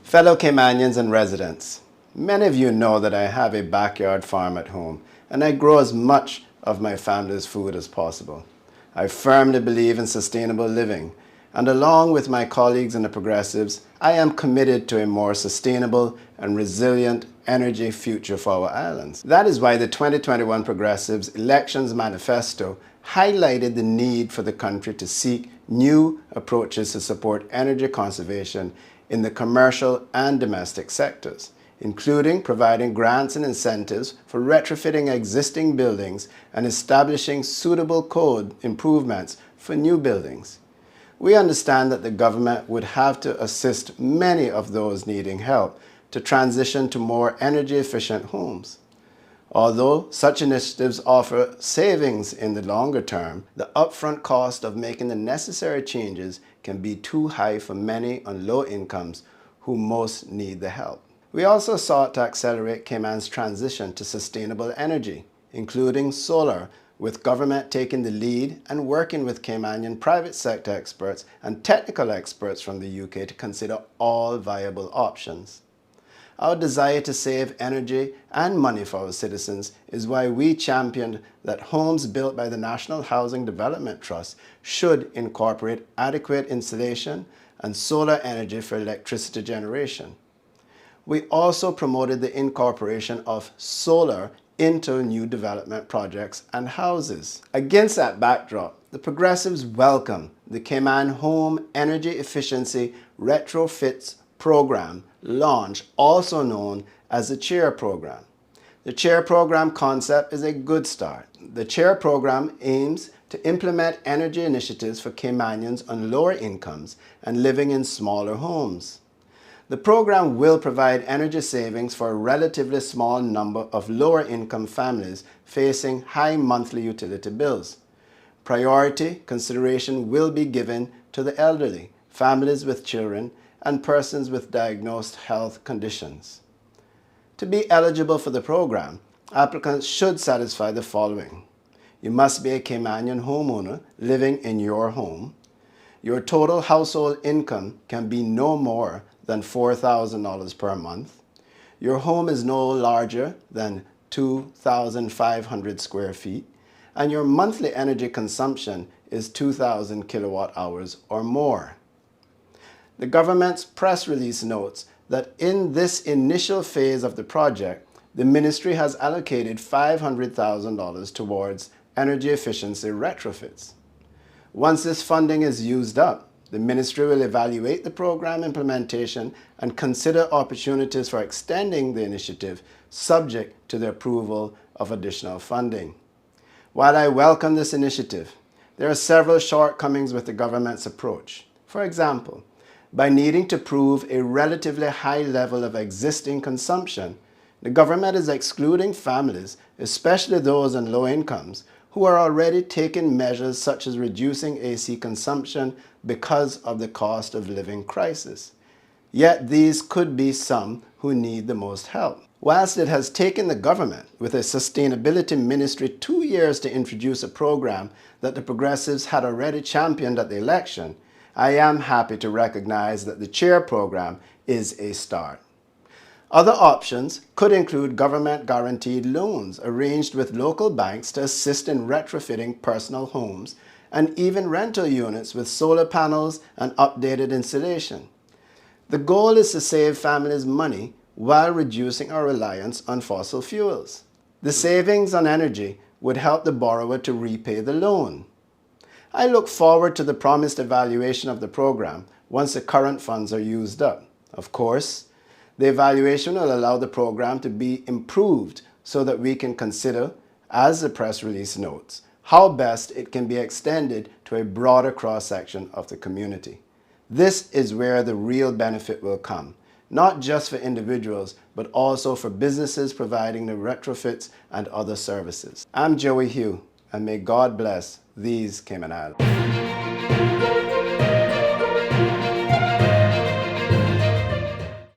Fellow Caymanians and residents, many of you know that I have a backyard farm at home and I grow as much of my family's food as possible. I firmly believe in sustainable living, and along with my colleagues in the Progressives, I am committed to a more sustainable and resilient energy future for our islands. That is why the 2021 Progressives Elections Manifesto highlighted the need for the country to seek new approaches to support energy conservation in the commercial and domestic sectors, including providing grants and incentives for retrofitting existing buildings and establishing suitable code improvements for new buildings. We understand that the government would have to assist many of those needing help to transition to more energy-efficient homes. Although such initiatives offer savings in the longer term, the upfront cost of making the necessary changes can be too high for many on low incomes who most need the help. We also sought to accelerate Cayman's transition to sustainable energy, including solar, with government taking the lead and working with Caymanian private sector experts and technical experts from the UK to consider all viable options. Our desire to save energy and money for our citizens is why we championed that homes built by the National Housing Development Trust should incorporate adequate insulation and solar energy for electricity generation. We also promoted the incorporation of solar into new development projects and houses. Against that backdrop, the Progressives welcome the Cayman Home Energy Efficiency Retrofits program launch, also known as the CHAIR program. The CHAIR program concept is a good start. The CHAIR program aims to implement energy initiatives for Caymanians on lower incomes and living in smaller homes. The program will provide energy savings for a relatively small number of lower income families facing high monthly utility bills. Priority consideration will be given to the elderly, families with children, and persons with diagnosed health conditions. To be eligible for the program, applicants should satisfy the following. You must be a Caymanian homeowner living in your home. Your total household income can be no more than $4,000 per month. Your home is no larger than 2,500 square feet, and your monthly energy consumption is 2,000 kilowatt hours or more. The government's press release notes that in this initial phase of the project, the ministry has allocated $500,000 towards energy efficiency retrofits. Once this funding is used up, the ministry will evaluate the program implementation and consider opportunities for extending the initiative subject to the approval of additional funding. While I welcome this initiative, there are several shortcomings with the government's approach. For example, by needing to prove a relatively high level of existing consumption, the government is excluding families, especially those on low incomes, who are already taking measures such as reducing AC consumption because of the cost of living crisis. Yet these could be some who need the most help. Whilst it has taken the government with a sustainability ministry 2 years to introduce a program that the Progressives had already championed at the election, I am happy to recognize that the CHAIR program is a start. Other options could include government-guaranteed loans arranged with local banks to assist in retrofitting personal homes, and even rental units with solar panels and updated insulation. The goal is to save families money while reducing our reliance on fossil fuels. The savings on energy would help the borrower to repay the loan. I look forward to the promised evaluation of the program once the current funds are used up. Of course, the evaluation will allow the program to be improved so that we can consider, as the press release notes, how best it can be extended to a broader cross-section of the community. This is where the real benefit will come, not just for individuals, but also for businesses providing the retrofits and other services. I'm Joey Hew, and may God bless these Cayman Islands.